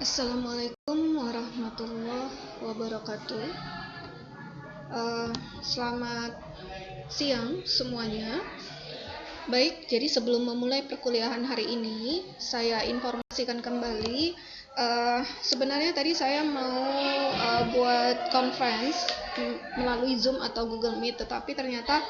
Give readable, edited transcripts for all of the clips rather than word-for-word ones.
Assalamualaikum warahmatullahi wabarakatuh. Selamat siang semuanya. Baik, jadi sebelum memulai perkuliahan hari ini, saya informasikan kembali. Sebenarnya tadi saya mau buat conference melalui Zoom atau Google Meet, tetapi ternyata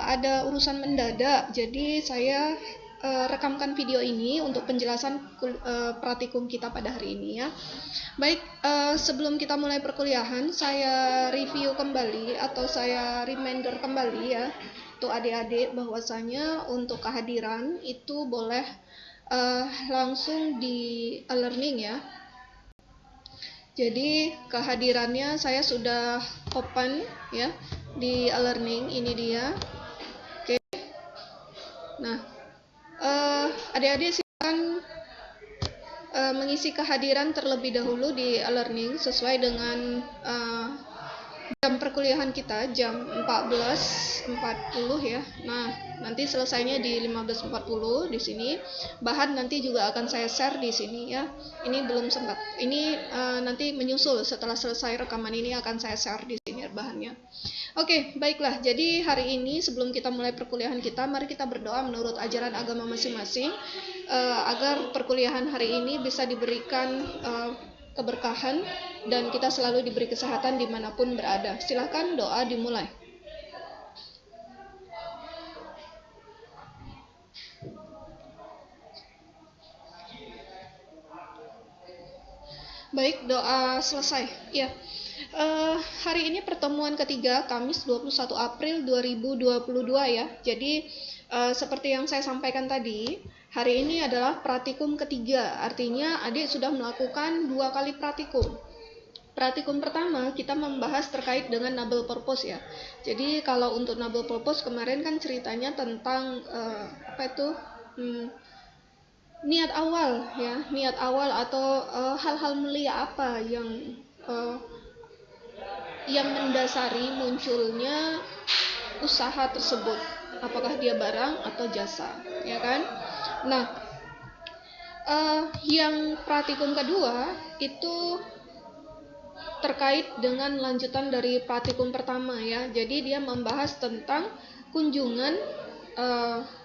ada urusan mendadak. Jadi saya rekamkan video ini untuk penjelasan praktikum kita pada hari ini ya. Baik, sebelum kita mulai perkuliahan, saya review kembali atau saya reminder kembali ya untuk adik-adik bahwasanya untuk kehadiran itu boleh langsung di e-learning ya. Jadi kehadirannya saya sudah open ya di e-learning, ini dia. Oke. Nah, adik-adik silakan mengisi kehadiran terlebih dahulu di e-learning sesuai dengan jam perkuliahan kita, jam 14.40 ya. Nah, nanti selesainya di 15.40 di sini. Bahan nanti juga akan saya share di sini ya. Ini belum sempat. Ini nanti menyusul setelah selesai rekaman ini akan saya share di sini bahannya. Oke, baiklah. Jadi hari ini sebelum kita mulai perkuliahan kita, mari kita berdoa menurut ajaran agama masing-masing agar perkuliahan hari ini bisa diberikan keberkahan dan kita selalu diberi kesehatan dimanapun berada. Silakan doa dimulai. Baik, doa selesai. Ya. Hari ini pertemuan ketiga Kamis 21 April 2022 ya. Jadi seperti yang saya sampaikan tadi, hari ini adalah praktikum ketiga. Artinya adik sudah melakukan 2 kali praktikum. Praktikum pertama kita membahas terkait dengan noble purpose ya. Jadi kalau untuk noble purpose kemarin kan ceritanya tentang niat awal ya, niat awal atau hal-hal mulia apa yang mendasari munculnya usaha tersebut, apakah dia barang atau jasa, ya kan? Nah, yang praktikum kedua itu terkait dengan lanjutan dari praktikum pertama ya. Jadi dia membahas tentang kunjungan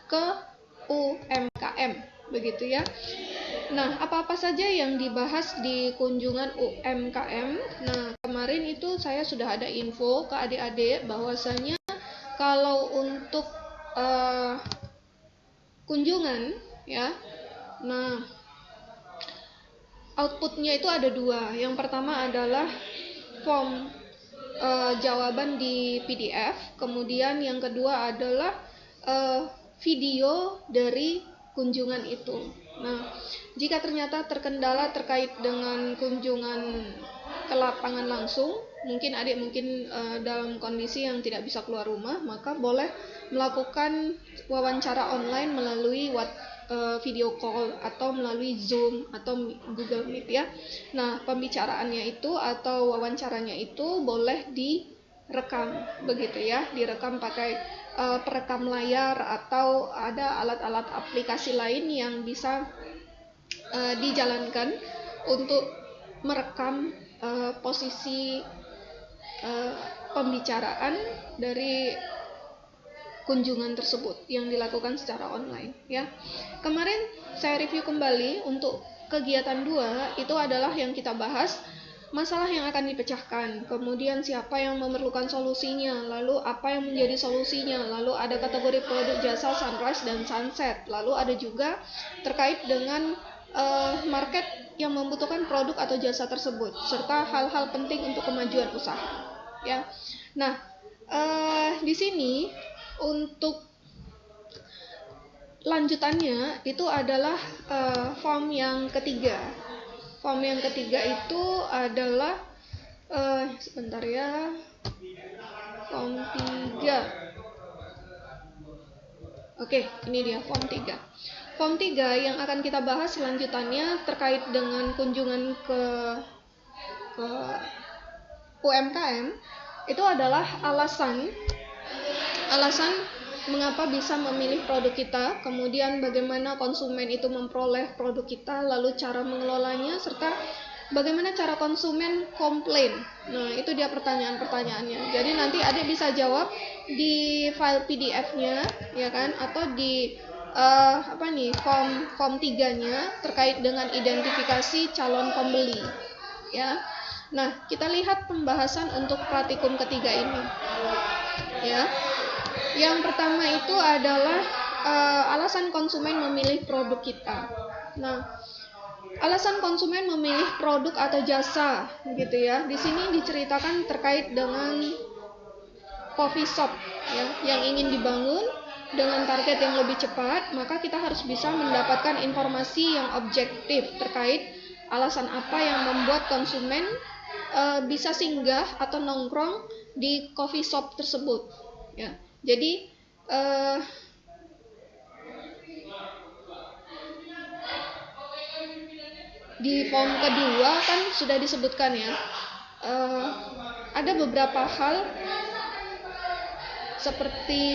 ke UMKM, begitu ya. Nah, apa-apa saja yang dibahas di kunjungan UMKM? Nah, kemarin itu saya sudah ada info ke adik-adik bahwasanya kalau untuk kunjungan ya, nah outputnya itu ada 2. Yang pertama adalah form jawaban di PDF, kemudian yang kedua adalah video dari kunjungan itu. Nah, jika ternyata terkendala terkait dengan kunjungan ke lapangan langsung, mungkin adik dalam kondisi yang tidak bisa keluar rumah, maka boleh melakukan wawancara online melalui video call atau melalui Zoom atau Google Meet ya. Nah, pembicaraannya itu atau wawancaranya itu boleh direkam begitu ya, direkam pakai perekam layar atau ada alat-alat aplikasi lain yang bisa dijalankan untuk merekam posisi pembicaraan dari kunjungan tersebut yang dilakukan secara online ya. Kemarin saya review kembali untuk kegiatan 2 itu adalah yang kita bahas masalah yang akan dipecahkan, kemudian siapa yang memerlukan solusinya, lalu apa yang menjadi solusinya, lalu ada kategori produk jasa sunrise dan sunset, lalu ada juga terkait dengan market yang membutuhkan produk atau jasa tersebut, serta hal-hal penting untuk kemajuan usaha ya. Nah, di sini untuk lanjutannya itu adalah form yang ketiga. Form yang ketiga itu adalah sebentar ya. Form 3. Oke, ini dia form 3. Form 3 yang akan kita bahas selanjutannya terkait dengan kunjungan ke UMKM itu adalah alasan mengapa bisa memilih produk kita, kemudian bagaimana konsumen itu memperoleh produk kita, lalu cara mengelolanya, serta bagaimana cara konsumen komplain. Nah, itu dia pertanyaan-pertanyaannya. Jadi nanti adik bisa jawab di file PDF-nya, ya kan, atau di form 3-nya terkait dengan identifikasi calon pembeli, ya. Nah, kita lihat pembahasan untuk praktikum ketiga ini, ya. Yang pertama itu adalah alasan konsumen memilih produk kita. Nah, alasan konsumen memilih produk atau jasa, gitu ya. Di sini diceritakan terkait dengan coffee shop, ya, yang ingin dibangun dengan target yang lebih cepat. Maka kita harus bisa mendapatkan informasi yang objektif terkait alasan apa yang membuat konsumen bisa singgah atau nongkrong di coffee shop tersebut, ya. Jadi di form kedua kan sudah disebutkan, ya, ada beberapa hal seperti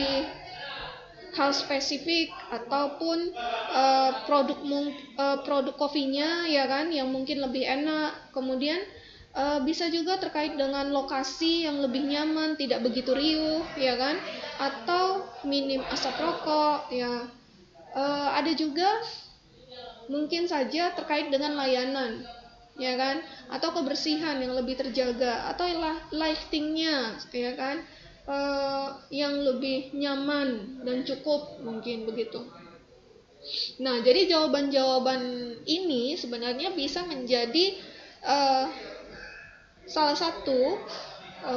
hal spesifik ataupun produk kopinya, ya kan, yang mungkin lebih enak. Kemudian bisa juga terkait dengan lokasi yang lebih nyaman, tidak begitu riuh, ya kan, atau minim asap rokok, ya. Ada juga mungkin saja terkait dengan layanan, ya kan, atau kebersihan yang lebih terjaga, atau lightingnya, ya kan, yang lebih nyaman dan cukup, mungkin begitu. Nah, jadi jawaban-jawaban ini sebenarnya bisa menjadi salah satu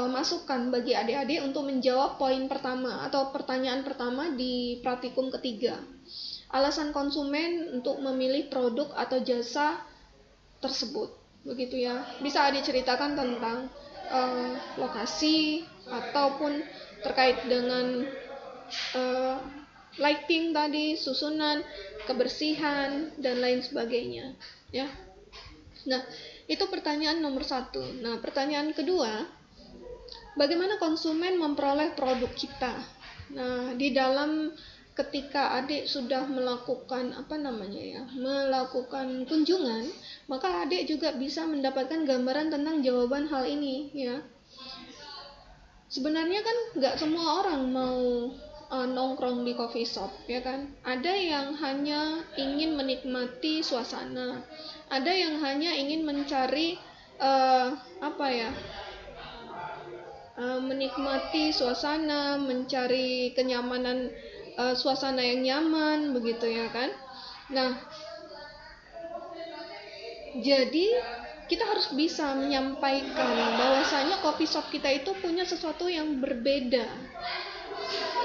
masukan bagi adik-adik untuk menjawab poin pertama atau pertanyaan pertama di praktikum ketiga. Alasan konsumen untuk memilih produk atau jasa tersebut, begitu ya. Bisa adik ceritakan tentang lokasi ataupun terkait dengan lighting tadi, susunan, kebersihan, dan lain sebagainya, ya. Nah, itu pertanyaan nomor 1. Nah, pertanyaan kedua, bagaimana konsumen memperoleh produk kita? Nah, di dalam ketika adik sudah melakukan melakukan kunjungan, maka adik juga bisa mendapatkan gambaran tentang jawaban hal ini, ya. Sebenarnya kan nggak semua orang mau nongkrong di coffee shop, ya kan. Ada yang hanya ingin menikmati suasana, ada yang hanya ingin mencari menikmati suasana, mencari kenyamanan, suasana yang nyaman, begitu, ya kan. Nah, jadi kita harus bisa menyampaikan bahwasanya coffee shop kita itu punya sesuatu yang berbeda,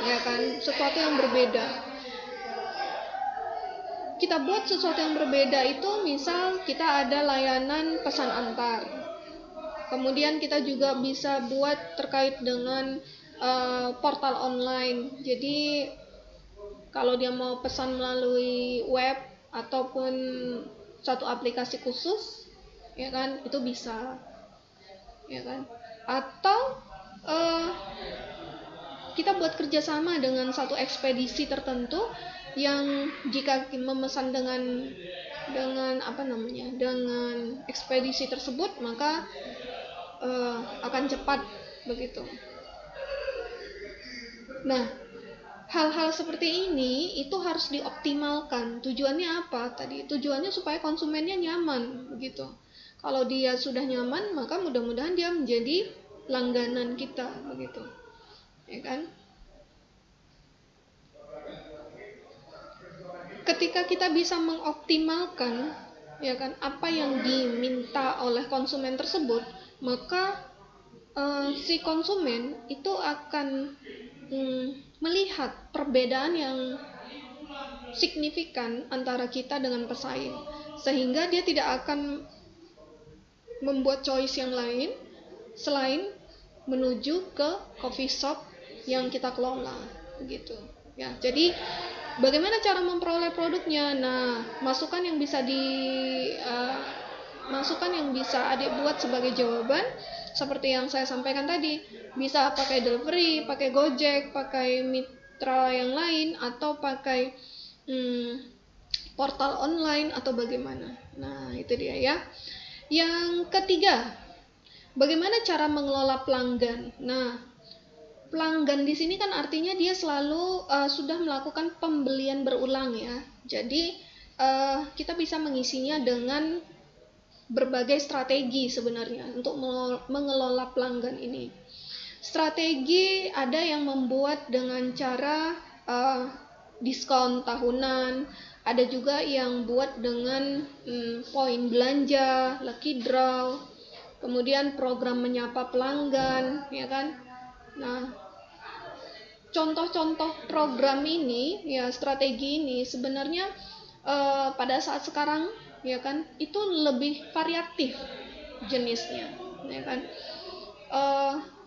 ya kan, sesuatu yang berbeda. Kita buat sesuatu yang berbeda itu, misal kita ada layanan pesan antar. Kemudian kita juga bisa buat terkait dengan portal online. Jadi kalau dia mau pesan melalui web ataupun satu aplikasi khusus, ya kan, itu bisa, ya kan. Atau kita buat kerjasama dengan satu ekspedisi tertentu yang jika memesan dengan ekspedisi tersebut, maka akan cepat, begitu. Nah, hal-hal seperti ini itu harus dioptimalkan. Tujuannya apa tadi? Tujuannya supaya konsumennya nyaman, begitu. Kalau dia sudah nyaman, maka mudah-mudahan dia menjadi langganan kita, begitu, ya kan. Ketika kita bisa mengoptimalkan, ya kan, apa yang diminta oleh konsumen tersebut, maka si konsumen itu akan melihat perbedaan yang signifikan antara kita dengan pesaing, sehingga dia tidak akan membuat choice yang lain selain menuju ke coffee shop yang kita kelola, begitu, ya. Jadi bagaimana cara memperoleh produknya? Nah, masukan yang bisa adik buat sebagai jawaban seperti yang saya sampaikan tadi, bisa pakai delivery, pakai Gojek, pakai mitra yang lain atau pakai portal online atau bagaimana. Nah, itu dia ya. Yang ketiga, bagaimana cara mengelola pelanggan. Nah, pelanggan di sini kan artinya dia selalu sudah melakukan pembelian berulang ya. Jadi kita bisa mengisinya dengan berbagai strategi sebenarnya untuk mengelola pelanggan ini. Strategi ada yang membuat dengan cara diskon tahunan, ada juga yang buat dengan poin belanja, lucky draw, kemudian program menyapa pelanggan, ya kan? Nah, contoh-contoh program ini, ya strategi ini sebenarnya pada saat sekarang, ya kan, itu lebih variatif jenisnya, ya kan.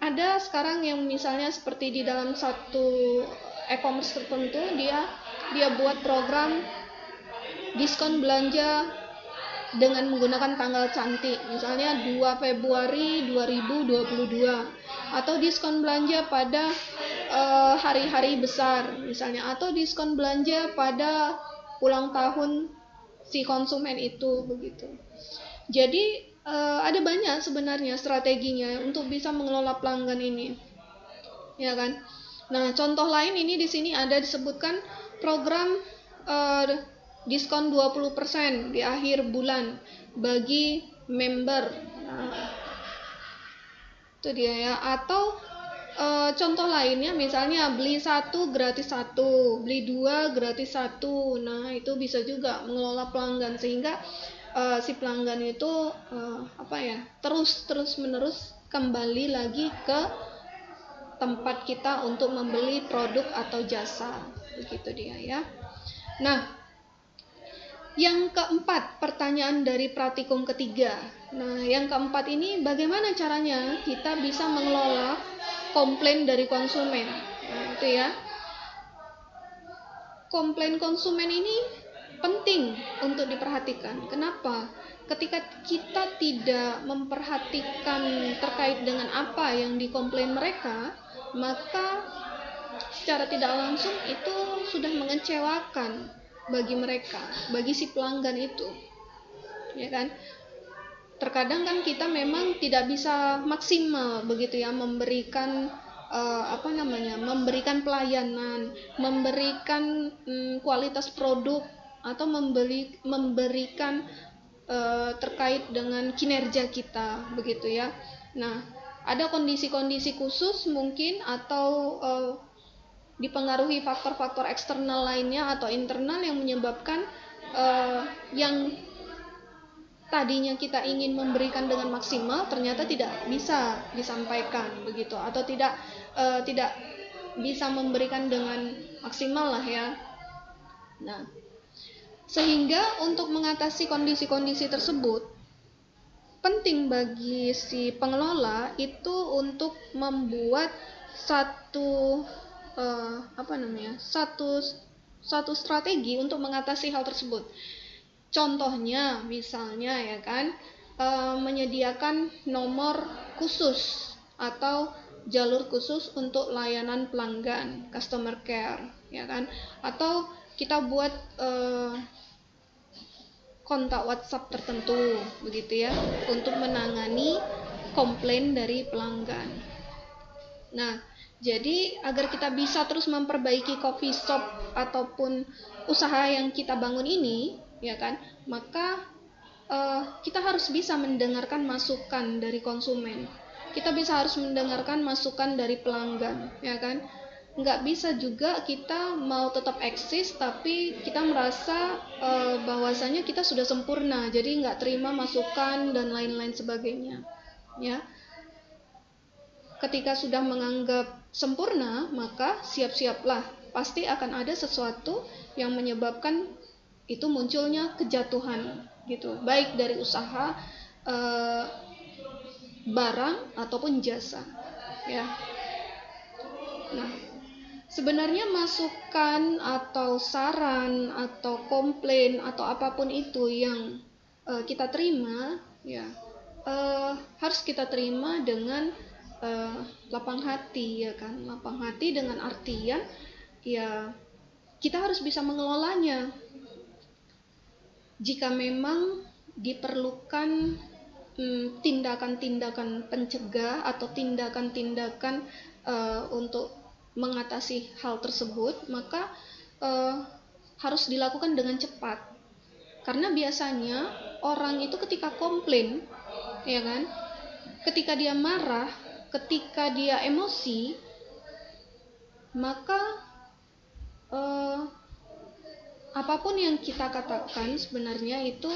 Ada sekarang yang misalnya seperti di dalam satu e-commerce tertentu dia buat program diskon belanja dengan menggunakan tanggal cantik, misalnya 2 Februari 2022, atau diskon belanja pada hari-hari besar misalnya, atau diskon belanja pada ulang tahun si konsumen itu, begitu. Jadi ada banyak sebenarnya strateginya untuk bisa mengelola pelanggan ini, ya kan. Nah, contoh lain ini di sini ada disebutkan program diskon 20% di akhir bulan bagi member. Nah, itu dia ya. Atau contoh lainnya misalnya beli 1 gratis 1, beli 2 gratis 1. Nah, itu bisa juga mengelola pelanggan sehingga si pelanggan itu terus menerus kembali lagi ke tempat kita untuk membeli produk atau jasa, begitu dia ya. Nah, yang keempat, pertanyaan dari praktikum ketiga. Nah, yang keempat ini bagaimana caranya kita bisa mengelola komplain dari konsumen. Nah, itu ya. Komplain konsumen ini penting untuk diperhatikan. Kenapa? Ketika kita tidak memperhatikan terkait dengan apa yang dikomplain mereka, maka secara tidak langsung itu sudah mengecewakan bagi mereka, bagi si pelanggan itu, ya kan? Terkadang kan kita memang tidak bisa maksimal begitu ya memberikan memberikan pelayanan, memberikan kualitas produk atau memberikan terkait dengan kinerja kita, begitu ya. Nah, ada kondisi-kondisi khusus mungkin atau dipengaruhi faktor-faktor eksternal lainnya atau internal yang menyebabkan yang tadinya kita ingin memberikan dengan maksimal ternyata tidak bisa disampaikan, begitu, atau tidak bisa memberikan dengan maksimal lah ya. Nah, sehingga untuk mengatasi kondisi-kondisi tersebut penting bagi si pengelola itu untuk membuat satu strategi untuk mengatasi hal tersebut. Contohnya misalnya ya kan, menyediakan nomor khusus atau jalur khusus untuk layanan pelanggan, customer care, ya kan, atau kita buat kontak WhatsApp tertentu, begitu ya, untuk menangani komplain dari pelanggan. Nah, jadi agar kita bisa terus memperbaiki coffee shop ataupun usaha yang kita bangun ini, ya kan, maka kita harus bisa mendengarkan masukan dari konsumen. Kita harus mendengarkan masukan dari pelanggan, ya kan. Nggak bisa juga kita mau tetap eksis tapi kita merasa bahwasanya kita sudah sempurna, jadi nggak terima masukan dan lain-lain sebagainya, ya. Ketika sudah menganggap sempurna, maka siap-siaplah, pasti akan ada sesuatu yang menyebabkan itu munculnya kejatuhan, gitu, baik dari usaha, barang ataupun jasa, ya. Nah, sebenarnya masukan atau saran atau komplain atau apapun itu yang kita terima, ya, harus kita terima dengan lapang hati, ya kan. Lapang hati dengan artian ya kita harus bisa mengelolanya. Jika memang diperlukan tindakan-tindakan pencegah atau tindakan-tindakan untuk mengatasi hal tersebut, maka harus dilakukan dengan cepat. Karena biasanya orang itu ketika komplain, ya kan, ketika dia marah, ketika dia emosi, maka apapun yang kita katakan sebenarnya itu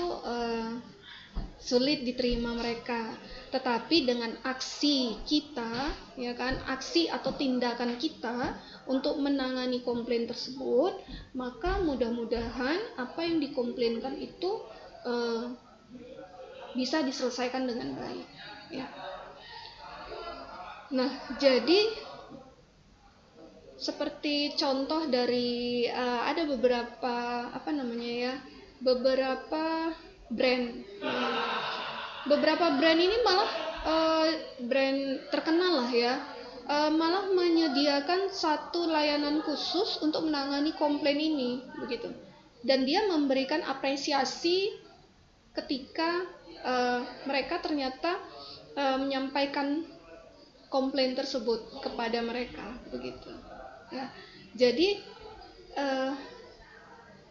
sulit diterima mereka. Tetapi dengan aksi kita, ya kan, aksi atau tindakan kita untuk menangani komplain tersebut, maka mudah-mudahan apa yang dikomplainkan itu bisa diselesaikan dengan baik, ya. Nah, jadi seperti contoh dari ada beberapa beberapa brand. Beberapa brand ini malah brand terkenal lah ya, malah menyediakan satu layanan khusus untuk menangani komplain ini, begitu. Dan dia memberikan apresiasi ketika mereka ternyata menyampaikan komplain tersebut kepada mereka, begitu. Ya, jadi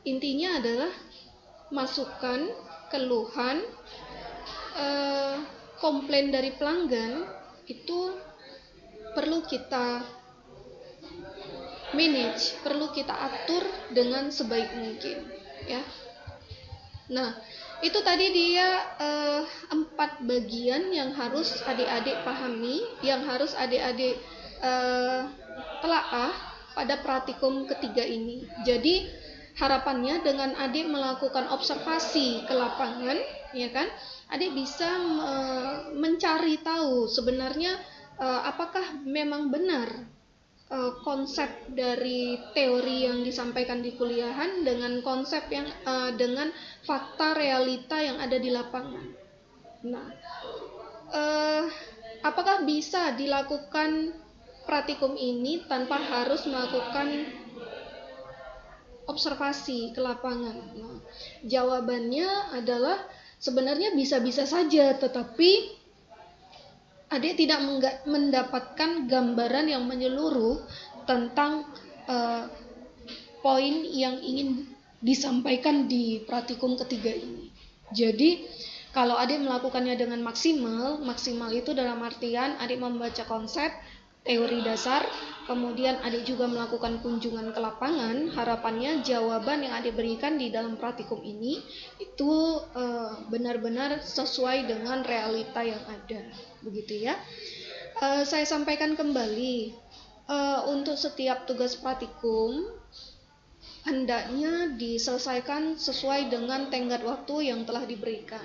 intinya adalah masukan, keluhan, komplain dari pelanggan itu perlu kita manage, perlu kita atur dengan sebaik mungkin, ya. Nah, itu tadi dia 4 bagian yang harus adik-adik pahami, yang harus adik-adik telaah pada praktikum ketiga ini. Jadi harapannya dengan adik melakukan observasi ke lapangan, ya kan, adik bisa mencari tahu sebenarnya apakah memang benar konsep dari teori yang disampaikan di kuliahan dengan konsep yang dengan fakta realita yang ada di lapangan. Nah, apakah bisa dilakukan praktikum ini tanpa harus melakukan observasi ke lapangan? Nah, jawabannya adalah sebenarnya bisa-bisa saja, tetapi adik tidak mendapatkan gambaran yang menyeluruh tentang poin yang ingin disampaikan di praktikum ketiga ini. Jadi kalau adik melakukannya dengan maksimal itu dalam artian adik membaca konsep, teori dasar, kemudian adik juga melakukan kunjungan ke lapangan, harapannya jawaban yang adik berikan di dalam praktikum ini itu benar-benar sesuai dengan realita yang ada, begitu ya. Saya sampaikan kembali, untuk setiap tugas praktikum hendaknya diselesaikan sesuai dengan tenggat waktu yang telah diberikan.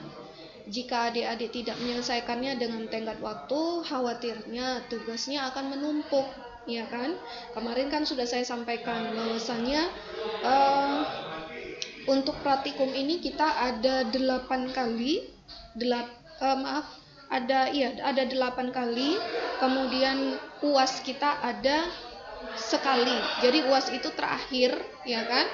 Jika adik-adik tidak menyelesaikannya dengan tenggat waktu, khawatirnya tugasnya akan menumpuk, ya kan? Kemarin kan sudah saya sampaikan bahwasannya untuk praktikum ini kita ada 8 kali, ada 8 kali, kemudian UAS kita ada sekali. Jadi UAS itu terakhir, ya kan?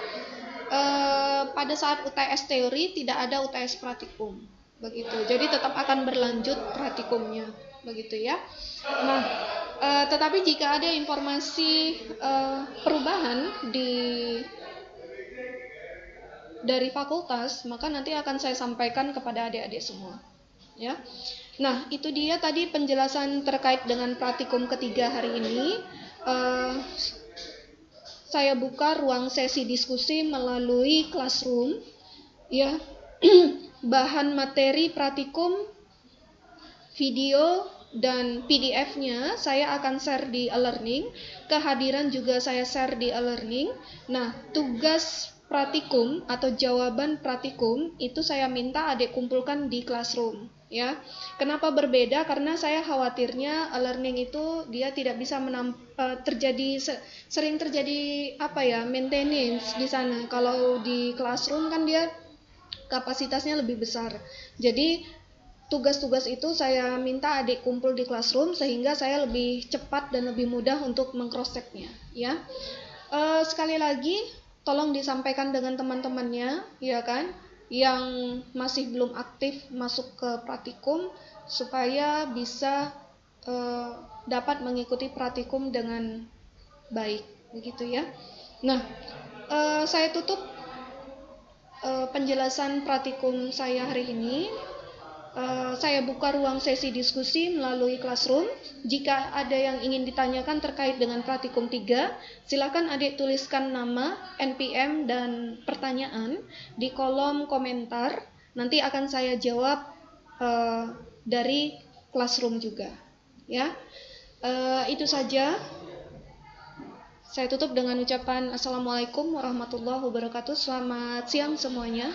Pada saat UTS teori tidak ada UTS praktikum, begitu. Jadi tetap akan berlanjut praktikumnya, begitu ya. Nah, tetapi jika ada informasi perubahan dari fakultas, maka nanti akan saya sampaikan kepada adik-adik semua, ya. Nah, itu dia tadi penjelasan terkait dengan praktikum ketiga hari ini. Saya buka ruang sesi diskusi melalui Classroom, ya. Bahan materi praktikum, video dan PDF-nya saya akan share di e-learning. Kehadiran juga saya share di e-learning. Nah, tugas praktikum atau jawaban praktikum itu saya minta adik kumpulkan di Classroom, ya. Kenapa berbeda? Karena saya khawatirnya e-learning itu dia tidak bisa sering terjadi maintenance di sana. Kalau di Classroom kan dia kapasitasnya lebih besar. Jadi tugas-tugas itu saya minta adik kumpul di Classroom sehingga saya lebih cepat dan lebih mudah untuk meng-cross-check-nya, ya. Sekali lagi, tolong disampaikan dengan teman-temannya, ya kan, yang masih belum aktif masuk ke praktikum, supaya bisa dapat mengikuti praktikum dengan baik, begitu ya. Nah, saya tutup penjelasan praktikum saya hari ini. Saya buka ruang sesi diskusi melalui Classroom. Jika ada yang ingin ditanyakan terkait dengan praktikum 3, silakan adik tuliskan nama, NPM, dan pertanyaan di kolom komentar. Nanti akan saya jawab dari Classroom juga. Ya, itu saja. Saya tutup dengan ucapan Assalamualaikum warahmatullahi wabarakatuh. Selamat siang semuanya.